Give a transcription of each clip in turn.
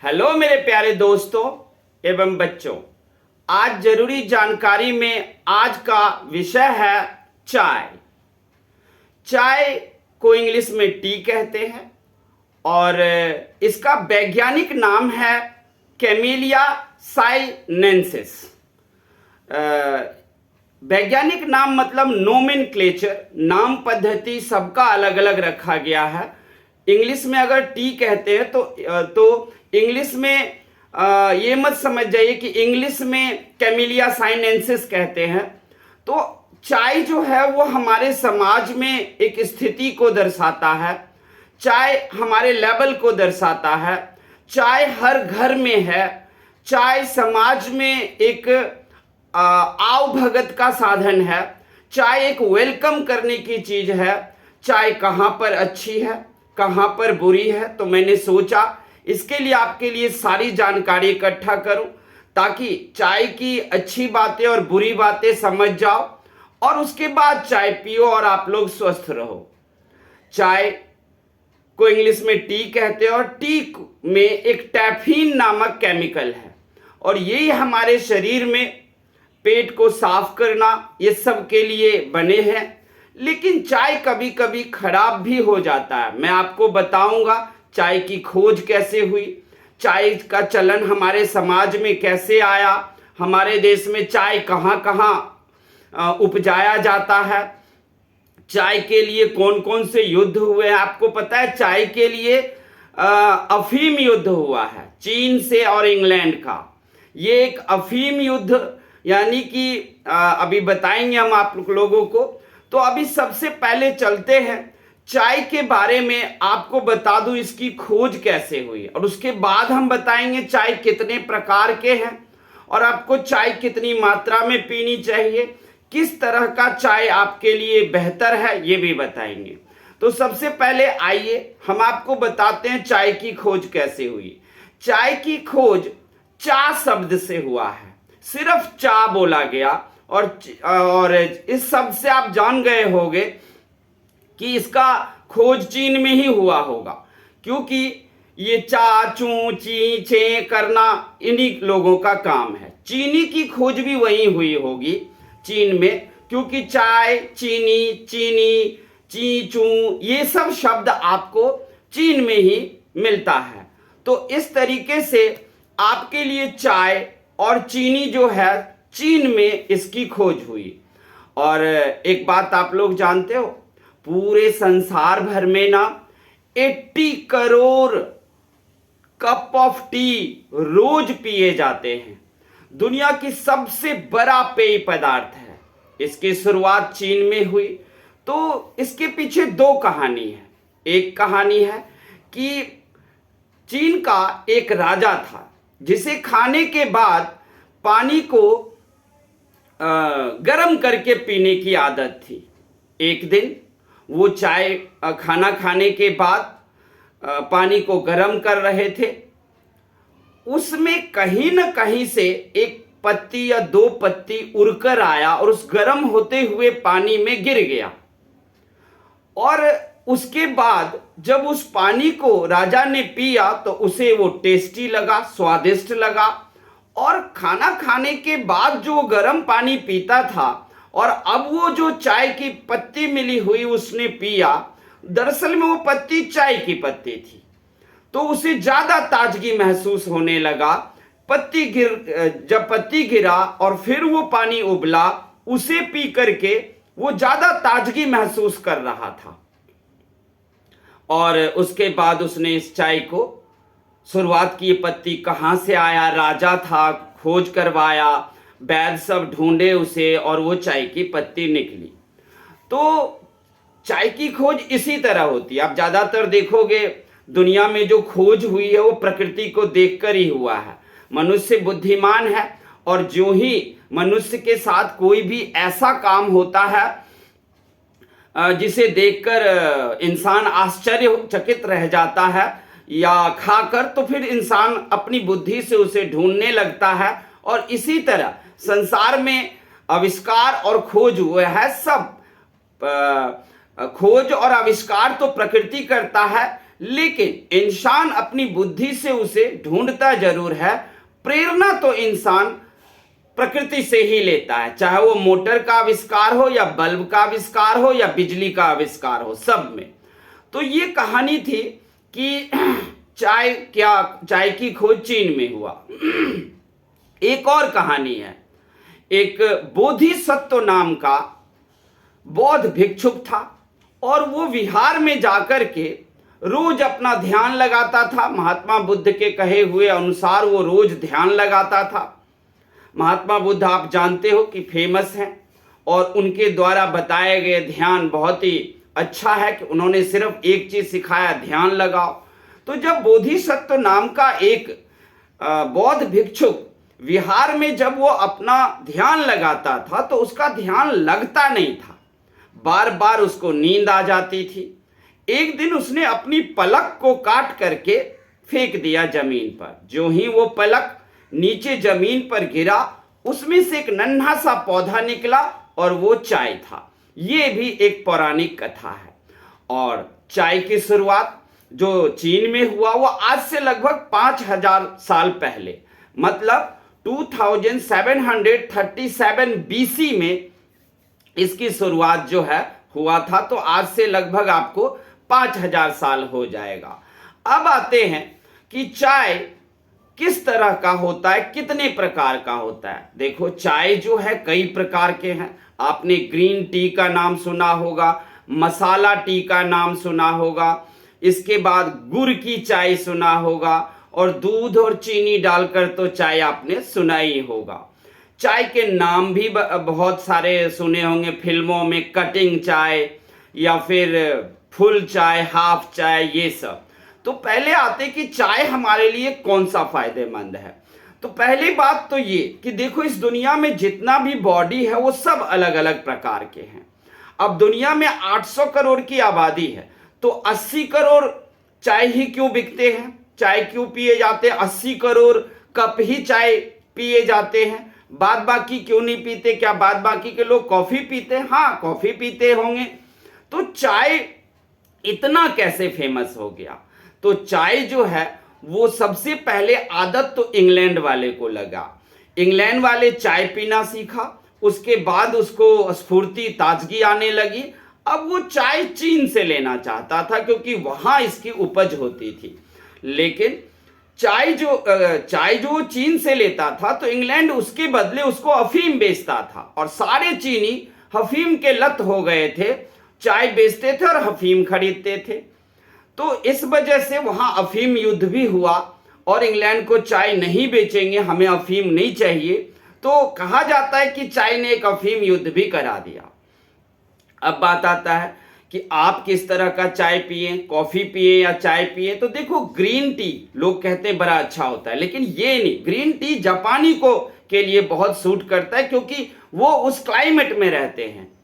Hello मेरे प्यारे दोस्तों एवं बच्चों। आज जरूरी जानकारी में आज का विषय है चाय। चाय को इंग्लिश में टी कहते हैं और इसका वैज्ञानिक नाम है कैमेलिया साइनेंसिस। वैज्ञानिक नाम मतलब नोमेनक्लेचर, नाम पद्धति सबका अलग अलग रखा गया है। इंग्लिश में अगर टी कहते हैं तो इंग्लिश में ये मत समझ जाइए कि इंग्लिश में कैमेलिया साइनेंसिस कहते हैं। तो चाय जो है वो हमारे समाज में एक स्थिति को दर्शाता है, चाय हमारे लेवल को दर्शाता है, चाय हर घर में है, चाय समाज में एक आवभगत का साधन है, चाय एक वेलकम करने की चीज है। चाय कहाँ पर अच्छी है, कहाँ पर बुरी है, तो मैंने सोचा इसके लिए आपके लिए सारी जानकारी इकट्ठा करूं ताकि चाय की अच्छी बातें और बुरी बातें समझ जाओ और उसके बाद चाय पियो और आप लोग स्वस्थ रहो। चाय को इंग्लिश में टी कहते हैं और टी में एक टैफीन नामक केमिकल है और यही हमारे शरीर में पेट को साफ करना ये सब के लिए बने हैं। लेकिन चाय कभी कभी खराब भी हो जाता है। मैं आपको बताऊंगा चाय की खोज कैसे हुई, चाय का चलन हमारे समाज में कैसे आया, हमारे देश में चाय कहाँ कहाँ उपजाया जाता है, चाय के लिए कौन कौन से युद्ध हुए हैं। आपको पता है चाय के लिए अफीम युद्ध हुआ है चीन से और इंग्लैंड का। ये एक अफीम युद्ध यानी कि अभी बताएंगे हम आप लोगों को। तो अभी सबसे पहले चलते हैं चाय के बारे में, आपको बता दूं इसकी खोज कैसे हुई और उसके बाद हम बताएंगे चाय कितने प्रकार के हैं और आपको चाय कितनी मात्रा में पीनी चाहिए, किस तरह का चाय आपके लिए बेहतर है ये भी बताएंगे। तो सबसे पहले आइए हम आपको बताते हैं चाय की खोज कैसे हुई। चाय की खोज चा शब्द से हुआ है, सिर्फ चा बोला गया और इस शब्द से आप जान गए होंगे कि इसका खोज चीन में ही हुआ होगा, क्योंकि ये चा चू ची छे करना इन्हीं लोगों का काम है। चीनी की खोज भी वहीं हुई होगी चीन में, क्योंकि चाय चीनी चीनी ची चू ये सब शब्द आपको चीन में ही मिलता है। तो इस तरीके से आपके लिए चाय और चीनी जो है चीन में इसकी खोज हुई। और एक बात आप लोग जानते हो, पूरे संसार भर में ना 80 करोड़ कप ऑफ टी रोज पिए जाते हैं। दुनिया की सबसे बड़ा पेय पदार्थ है। इसकी शुरुआत चीन में हुई। तो इसके पीछे दो कहानी है। एक कहानी है कि चीन का एक राजा था जिसे खाने के बाद पानी को गर्म करके पीने की आदत थी। एक दिन वो चाय खाना खाने के बाद पानी को गर्म कर रहे थे, उसमें कहीं न कहीं से एक पत्ती या दो पत्ती उड़कर आया और उस गर्म होते हुए पानी में गिर गया। और उसके बाद जब उस पानी को राजा ने पिया तो उसे वो टेस्टी लगा, स्वादिष्ट लगा और खाना खाने के बाद जो गर्म पानी पीता था और अब वो जो चाय की पत्ती मिली हुई उसने पिया, दरअसल में वो पत्ती चाय की पत्ती थी, तो उसे ज्यादा ताजगी महसूस होने लगा। जब पत्ती गिरा और फिर वो पानी उबला, उसे पी करके वो ज्यादा ताजगी महसूस कर रहा था। और उसके बाद उसने इस चाय को शुरुआत की। पत्ती कहाँ से आया, राजा था, खोज करवाया, वैद्य सब ढूंढे उसे और वो चाय की पत्ती निकली। तो चाय की खोज इसी तरह होती है। आप ज्यादातर देखोगे दुनिया में जो खोज हुई है वो प्रकृति को देखकर ही हुआ है। मनुष्य बुद्धिमान है और जो ही मनुष्य के साथ कोई भी ऐसा काम होता है जिसे देखकर इंसान आश्चर्यचकित रह जाता है या खाकर, तो फिर इंसान अपनी बुद्धि से उसे ढूंढने लगता है। और इसी तरह संसार में आविष्कार और खोज हुए है। सब खोज और आविष्कार तो प्रकृति करता है, लेकिन इंसान अपनी बुद्धि से उसे ढूंढता जरूर है। प्रेरणा तो इंसान प्रकृति से ही लेता है, चाहे वो मोटर का आविष्कार हो या बल्ब का आविष्कार हो या बिजली का आविष्कार हो, सब में। तो ये कहानी थी कि चाय की खोज चीन में हुआ। एक और कहानी है, एक बोधिसत्व नाम का बौद्ध भिक्षुक था और वो विहार में जाकर के रोज अपना ध्यान लगाता था। महात्मा बुद्ध के कहे हुए अनुसार वो रोज ध्यान लगाता था। महात्मा बुद्ध आप जानते हो कि फेमस हैं और उनके द्वारा बताए गए ध्यान बहुत ही अच्छा है कि उन्होंने सिर्फ एक चीज सिखाया, ध्यान लगाओ। तो जब बोधिसत्व नाम का एक बौद्ध भिक्षुक विहार में जब वो अपना ध्यान लगाता था तो उसका ध्यान लगता नहीं था, बार बार उसको नींद आ जाती थी। एक दिन उसने अपनी पलक को काट करके फेंक दिया जमीन पर। जो ही वो पलक नीचे जमीन पर गिरा, उसमें से एक नन्हा सा पौधा निकला और वो चाय था। ये भी एक पौराणिक कथा है। और चाय की शुरुआत जो चीन में हुआ वो आज से लगभग 5000 साल पहले, मतलब 2737 बीसी में इसकी शुरुआत जो है हुआ था। तो आज से लगभग आपको 5000 साल हो जाएगा। अब आते हैं कि चाय किस तरह का होता है, कितने प्रकार का होता है। देखो, चाय जो है कई प्रकार के हैं। आपने ग्रीन टी का नाम सुना होगा, मसाला टी का नाम सुना होगा, इसके बाद गुड़ की चाय सुना होगा, और दूध और चीनी डालकर तो चाय आपने सुना ही होगा। चाय के नाम भी बहुत सारे सुने होंगे फिल्मों में, कटिंग चाय या फिर फुल चाय, हाफ चाय, ये सब। तो पहले आते कि चाय हमारे लिए कौन सा फायदेमंद है। तो पहली बात तो ये कि देखो, इस दुनिया में जितना भी बॉडी है वो सब अलग अलग प्रकार के हैं। अब दुनिया में 800 करोड़ की आबादी है, तो 80 करोड़ चाय ही क्यों बिकते हैं, चाय क्यों पिए जाते हैं? 80 करोड़ कप ही चाय पिए जाते हैं, बाद बाकी क्यों नहीं पीते? क्या बाद बाकी के लोग कॉफी पीते हैं? हाँ, कॉफी पीते होंगे। तो चाय इतना कैसे फेमस हो गया? तो चाय जो है वो सबसे पहले आदत तो इंग्लैंड वाले को लगा। इंग्लैंड वाले चाय पीना सीखा, उसके बाद उसको स्फूर्ति, ताजगी आने लगी। अब वो चाय चीन से लेना चाहता था क्योंकि वहां इसकी उपज होती थी। लेकिन चाय जो चीन से लेता था तो इंग्लैंड उसके बदले उसको अफीम बेचता था, और सारे चीनी अफीम के लत हो गए थे। चाय बेचते थे और अफीम खरीदते थे। तो इस वजह से वहां अफीम युद्ध भी हुआ और इंग्लैंड को चाय नहीं बेचेंगे, हमें अफीम नहीं चाहिए। तो कहा जाता है कि चाय ने एक अफीम युद्ध भी करा दिया। अब बात आता है कि आप किस तरह का चाय पिए, कॉफी पिए या चाय पिए। तो देखो, ग्रीन टी लोग कहते हैं बड़ा अच्छा होता है, लेकिन ये नहीं। ग्रीन टी जापानी के लिए बहुत सूट करता है क्योंकि वो उस क्लाइमेट में रहते हैं।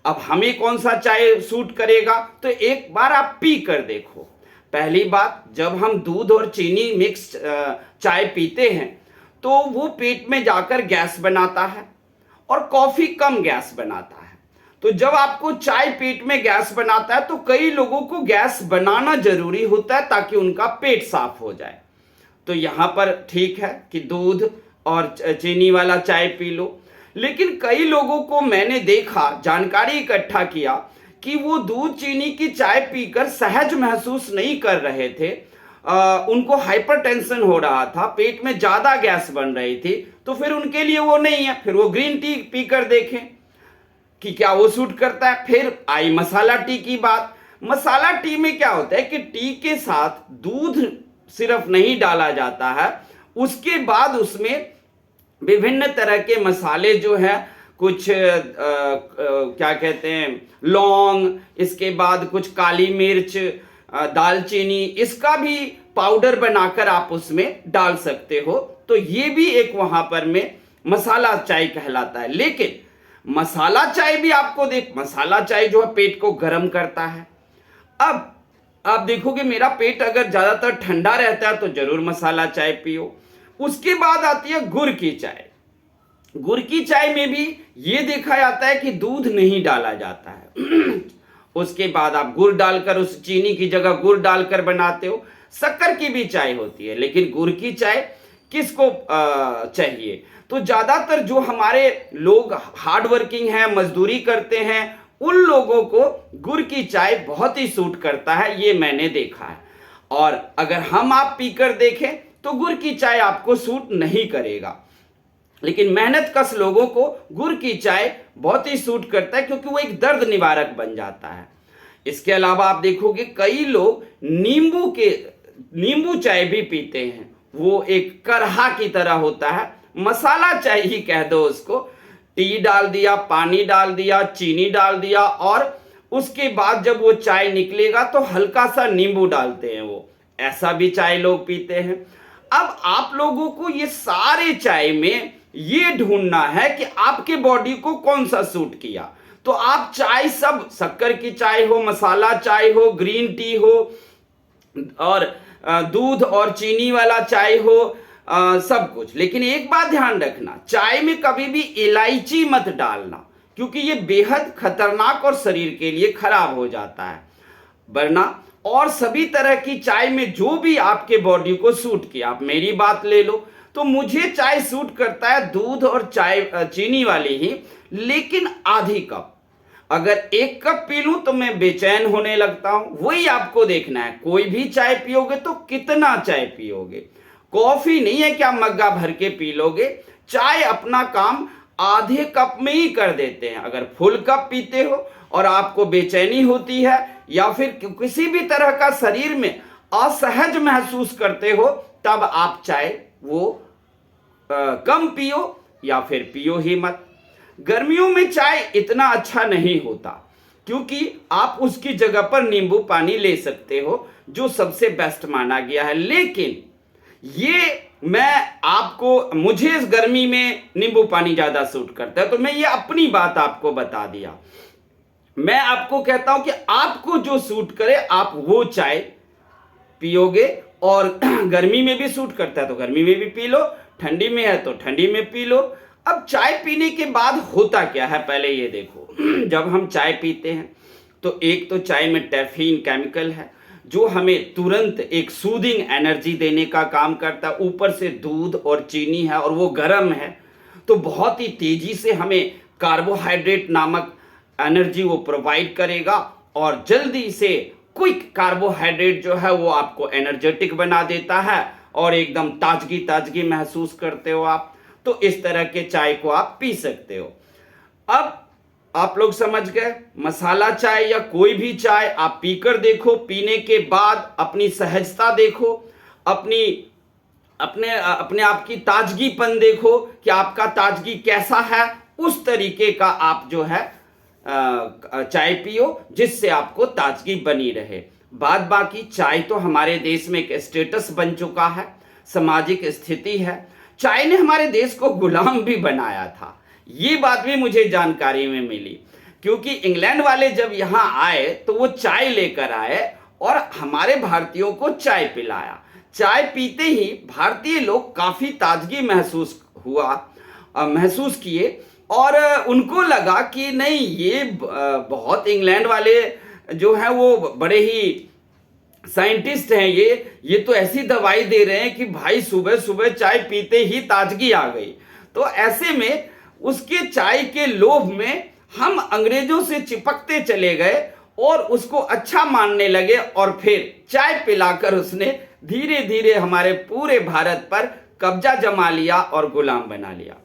अब हमें कौन सा चाय सूट करेगा? तो एक बार आप पी कर देखो। पहली बात, जब हम दूध और चीनी मिक्स चाय पीते हैं तो वो पेट में जाकर गैस बनाता है और कॉफी कम गैस बनाता है। तो जब आपको चाय पेट में गैस बनाता है तो कई लोगों को गैस बनाना जरूरी होता है ताकि उनका पेट साफ हो जाए। तो यहां पर ठीक है कि दूध और चीनी वाला चाय पी लो। लेकिन कई लोगों को मैंने देखा, जानकारी इकट्ठा किया कि वो दूध चीनी की चाय पीकर सहज महसूस नहीं कर रहे थे। उनको हाइपरटेंशन हो रहा था, पेट में ज्यादा गैस बन रही थी। तो फिर उनके लिए वो नहीं है। फिर वो ग्रीन टी पीकर देखें कि क्या वो सूट करता है। फिर आई मसाला टी की बात। मसाला टी में क्या होता है कि टी के साथ दूध सिर्फ नहीं डाला जाता है, उसके बाद उसमें विभिन्न तरह के मसाले जो है, कुछ क्या कहते हैं, लौंग, इसके बाद कुछ काली मिर्च, दालचीनी, इसका भी पाउडर बनाकर आप उसमें डाल सकते हो। तो ये भी एक वहां पर में मसाला चाय कहलाता है। लेकिन मसाला चाय भी आपको मसाला चाय जो है पेट को गर्म करता है। अब आप देखोगे मेरा पेट अगर ज्यादातर ठंडा रहता है तो जरूर मसाला चाय पियो। उसके बाद आती है गुड़ की चाय। गुड़ की चाय में भी ये देखा जाता है कि दूध नहीं डाला जाता है उसके बाद आप गुड़ डालकर, उस चीनी की जगह गुड़ डालकर बनाते हो। शक्कर की भी चाय होती है, लेकिन गुड़ की चाय किसको चाहिए? तो ज्यादातर जो हमारे लोग हार्ड वर्किंग हैं, मजदूरी करते हैं, उन लोगों को गुड़ की चाय बहुत ही सूट करता है, ये मैंने देखा है। और अगर हम आप पीकर देखें तो गुड़ की चाय आपको सूट नहीं करेगा, लेकिन मेहनत कश लोगों को गुड़ की चाय बहुत ही सूट करता है, क्योंकि वो एक दर्द निवारक बन जाता है। इसके अलावा आप देखोगे कई लोग नींबू चाय भी पीते हैं। वो एक करहा की तरह होता है, मसाला चाय ही कह दो उसको। टी डाल दिया, पानी डाल दिया, चीनी डाल दिया, और उसके बाद जब वो चाय निकलेगा तो हल्का सा नींबू डालते हैं वो। ऐसा भी चाय लोग पीते हैं। अब आप लोगों को ये सारे चाय में ये ढूंढना है कि आपके बॉडी को कौन सा सूट किया। तो आप चाय, सब शक्कर की चाय हो, मसाला चाय हो, ग्रीन टी हो, और दूध और चीनी वाला चाय हो, सब कुछ। लेकिन एक बात ध्यान रखना, चाय में कभी भी इलायची मत डालना, क्योंकि ये बेहद खतरनाक और शरीर के लिए खराब हो जाता है। वरना और सभी तरह की चाय में जो भी आपके बॉडी को सूट किया, आप मेरी बात ले लो तो मुझे चाय सूट करता है दूध और चाय चीनी वाली ही, लेकिन आधी कप। अगर 1 कप पी लूं तो मैं बेचैन होने लगता हूं। वही आपको देखना है, कोई भी चाय पियोगे तो कितना चाय पियोगे। कॉफी नहीं है कि आप मग्गा भर के पी लोगे। चाय अपना काम आधे कप में ही कर देते हैं। अगर फुल कप पीते हो और आपको बेचैनी होती है, या फिर किसी भी तरह का शरीर में असहज महसूस करते हो, तब आप चाय वो कम पियो या फिर पियो ही मत। गर्मियों में चाय इतना अच्छा नहीं होता, क्योंकि आप उसकी जगह पर नींबू पानी ले सकते हो, जो सबसे बेस्ट माना गया है। लेकिन मुझे इस गर्मी में नींबू पानी ज्यादा सूट करता है, तो मैं ये अपनी बात आपको बता दिया। मैं आपको कहता हूं कि आपको जो सूट करे आप वो चाय पियोगे, और गर्मी में भी सूट करता है तो गर्मी में भी पी लो, ठंडी में है तो ठंडी में पी लो। अब चाय पीने के बाद होता क्या है, पहले ये देखो। जब हम चाय पीते हैं तो एक तो चाय में कैफीन केमिकल है, जो हमें तुरंत एक सूदिंग एनर्जी देने का काम करता है। ऊपर से दूध और चीनी है और वो गर्म है, तो बहुत ही तेजी से हमें कार्बोहाइड्रेट नामक एनर्जी वो प्रोवाइड करेगा, और जल्दी से क्विक कार्बोहाइड्रेट जो है वो आपको एनर्जेटिक बना देता है, और एकदम ताजगी ताजगी महसूस करते हो आप। तो इस तरह के चाय को आप पी सकते हो। अब आप लोग समझ गए, मसाला चाय या कोई भी चाय आप पीकर देखो, पीने के बाद अपनी सहजता देखो, अपने आप की ताजगीपन देखो कि आपका ताजगी कैसा है। उस तरीके का आप जो है चाय पियो, जिससे आपको ताजगी बनी रहे। बाद बाकी चाय तो हमारे देश में एक स्टेटस बन चुका है, सामाजिक स्थिति है। चाय ने हमारे देश को गुलाम भी बनाया था, ये बात भी मुझे जानकारी में मिली, क्योंकि इंग्लैंड वाले जब यहाँ आए तो वो चाय लेकर आए और हमारे भारतीयों को चाय पिलाया। चाय पीते ही भारतीय लोग काफी ताजगी महसूस किए, और उनको लगा कि नहीं, ये बहुत इंग्लैंड वाले जो है वो बड़े ही साइंटिस्ट हैं, ये तो ऐसी दवाई दे रहे हैं कि भाई सुबह सुबह चाय पीते ही ताजगी आ गई। तो ऐसे में उसके चाय के लोभ में हम अंग्रेजों से चिपकते चले गए और उसको अच्छा मानने लगे, और फिर चाय पिलाकर उसने धीरे धीरे हमारे पूरे भारत पर कब्जा जमा लिया और गुलाम बना लिया।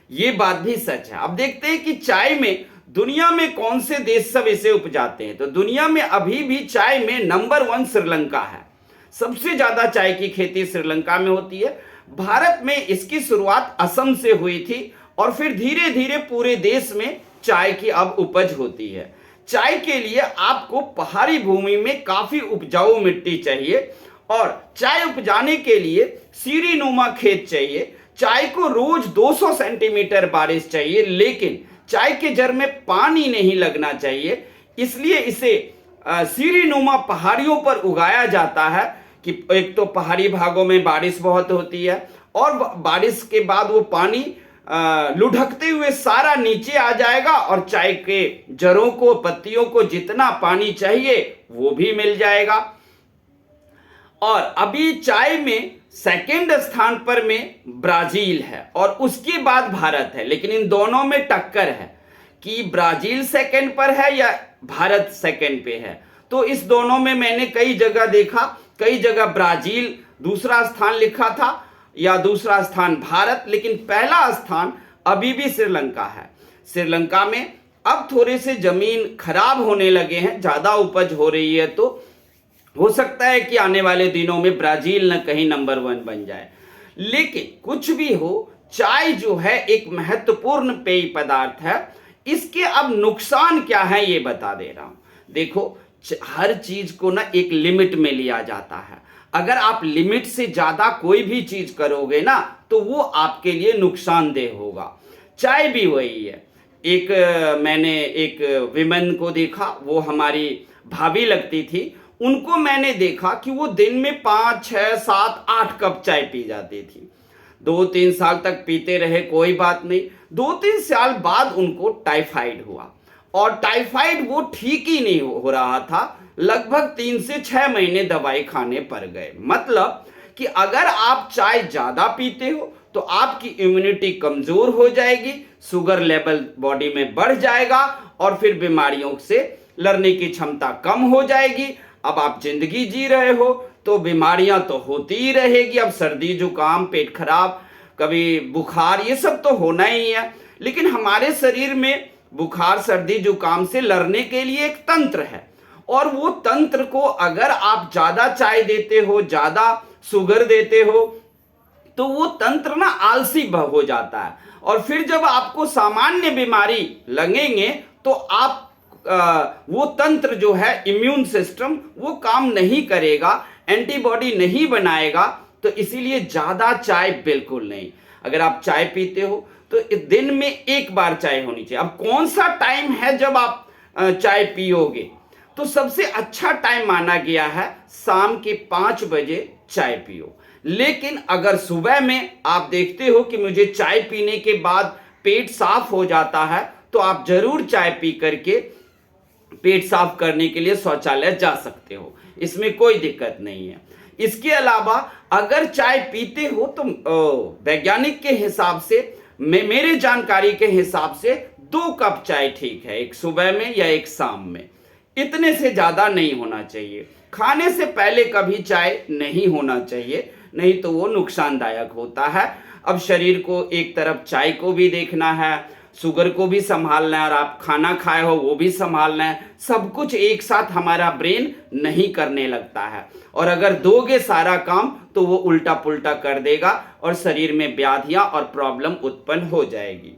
ये बात भी सच है। अब देखते हैं कि चाय में दुनिया में कौन से देश सब इसे उपजाते हैं। तो दुनिया में अभी भी चाय में नंबर 1 श्रीलंका है। सबसे ज्यादा चाय की खेती श्रीलंका में होती है। भारत में इसकी शुरुआत असम से हुई थी, और फिर धीरे धीरे पूरे देश में चाय की अब उपज होती है। चाय के लिए आपको पहाड़ी भूमि में काफी उपजाऊ मिट्टी चाहिए, और चाय उपजाने के लिए सीढ़ीनुमा खेत चाहिए। चाय को रोज 200 सेंटीमीटर बारिश चाहिए, लेकिन चाय के जड़ में पानी नहीं लगना चाहिए, इसलिए इसे सीढ़ीनुमा पहाड़ियों पर उगाया जाता है। कि एक तो पहाड़ी भागों में बारिश बहुत होती है, और बारिश के बाद वो पानी लुढ़कते हुए सारा नीचे आ जाएगा और चाय के जड़ों को, पत्तियों को जितना पानी चाहिए वो भी मिल जाएगा। और अभी चाय में सेकंड स्थान पर में ब्राजील है और उसके बाद भारत है, लेकिन इन दोनों में टक्कर है कि ब्राजील सेकंड पर है या भारत सेकंड पे है। तो इस दोनों में मैंने कई जगह देखा, कई जगह ब्राजील दूसरा स्थान लिखा था या दूसरा स्थान भारत, लेकिन पहला स्थान अभी भी श्रीलंका है। श्रीलंका में अब थोड़े से जमीन खराब होने लगे हैं, ज्यादा उपज हो रही है, तो हो सकता है कि आने वाले दिनों में ब्राजील न कहीं नंबर 1 बन जाए। लेकिन कुछ भी हो, चाय जो है एक महत्वपूर्ण पेय पदार्थ है। इसके अब नुकसान क्या है ये बता दे रहा हूं। देखो, हर चीज को ना एक लिमिट में लिया जाता है। अगर आप लिमिट से ज्यादा कोई भी चीज करोगे ना तो वो आपके लिए नुकसानदेह होगा। चाय भी वही है। मैंने एक विमेन को देखा, वो हमारी भाभी लगती थी। उनको मैंने देखा कि वो दिन में 5, 6, 7, 8 कप चाय पी जाती थी। 2-3 साल तक पीते रहे, कोई बात नहीं। 2-3 साल बाद उनको टाइफाइड हुआ और टाइफाइड वो ठीक ही नहीं हो रहा था। लगभग 3 से 6 महीने दवाई खाने पड़ गए। मतलब कि अगर आप चाय ज्यादा पीते हो तो आपकी इम्यूनिटी कमजोर हो जाएगी, शुगर लेवल बॉडी में बढ़ जाएगा और फिर बीमारियों से लड़ने की क्षमता कम हो जाएगी। अब आप जिंदगी जी रहे हो तो बीमारियां तो होती ही रहेगी। अब सर्दी, जुकाम, पेट खराब, कभी बुखार, ये सब तो होना ही है। लेकिन हमारे शरीर में बुखार, सर्दी, जुकाम से लड़ने के लिए एक तंत्र है और वो तंत्र को अगर आप ज्यादा चाय देते हो, ज्यादा शुगर देते हो, तो वो तंत्र ना आलसी हो जाता है और फिर जब आपको सामान्य बीमारी लगेंगे तो आप वो तंत्र जो है इम्यून सिस्टम वो काम नहीं करेगा, एंटीबॉडी नहीं बनाएगा। तो इसीलिए ज्यादा चाय बिल्कुल नहीं। अगर आप चाय पीते हो तो दिन में 1 बार चाय होनी चाहिए। अब कौन सा टाइम है जब आप चाय पियोगे, तो सबसे अच्छा टाइम माना गया है शाम के 5 बजे चाय पियो। लेकिन अगर सुबह में आप देखते हो कि मुझे चाय पीने के बाद पेट साफ हो जाता है तो आप जरूर चाय पी करके पेट साफ करने के लिए शौचालय जा सकते हो, इसमें कोई दिक्कत नहीं है। इसके अलावा अगर चाय पीते हो तो वैज्ञानिक के हिसाब से, मेरे जानकारी के हिसाब से 2 कप चाय ठीक है, एक सुबह में या एक शाम में। इतने से ज्यादा नहीं होना चाहिए। खाने से पहले कभी चाय नहीं होना चाहिए, नहीं तो वो नुकसानदायक होता है। अब शरीर को एक तरफ चाय को भी देखना है, शुगर को भी संभालना है और आप खाना खाए हो वो भी संभालना है। सब कुछ एक साथ हमारा ब्रेन नहीं करने लगता है और अगर दोगे सारा काम तो वो उल्टा पुल्टा कर देगा और शरीर में व्याधियां और प्रॉब्लम उत्पन्न हो जाएगी।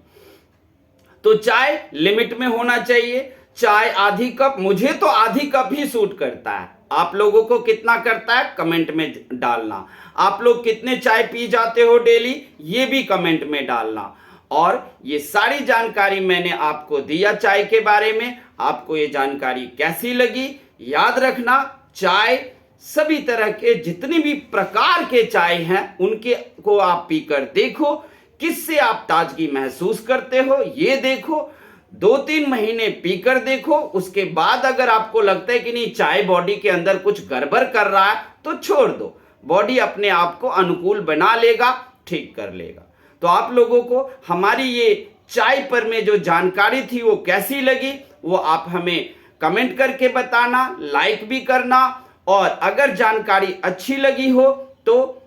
तो चाय लिमिट में होना चाहिए। चाय आधी कप, मुझे तो आधी कप ही सूट करता है। आप लोगों को कितना करता है कमेंट में डालना। आप लोग कितने चाय पी जाते हो डेली ये भी कमेंट में डालना। और ये सारी जानकारी मैंने आपको दिया चाय के बारे में। आपको ये जानकारी कैसी लगी? याद रखना, चाय सभी तरह के जितने भी प्रकार के चाय हैं उनके को आप पीकर देखो, किससे आप ताजगी महसूस करते हो ये देखो। 2-3 महीने पीकर देखो, उसके बाद अगर आपको लगता है कि नहीं चाय बॉडी के अंदर कुछ गड़बड़ कर रहा है तो छोड़ दो, बॉडी अपने आप को अनुकूल बना लेगा, ठीक कर लेगा। तो आप लोगों को हमारी ये चाय पर में जो जानकारी थी वो कैसी लगी वो आप हमें कमेंट करके बताना, लाइक भी करना और अगर जानकारी अच्छी लगी हो तो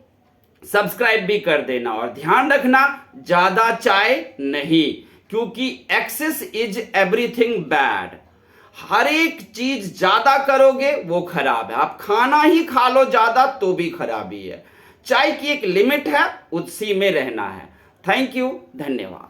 सब्सक्राइब भी कर देना। और ध्यान रखना ज्यादा चाय नहीं, क्योंकि एक्सेस इज एवरीथिंग बैड। हर एक चीज ज्यादा करोगे वो खराब है। आप खाना ही खा लो ज्यादा तो भी खराबी है। चाय की एक लिमिट है, उसी में रहना है। थैंक यू, धन्यवाद।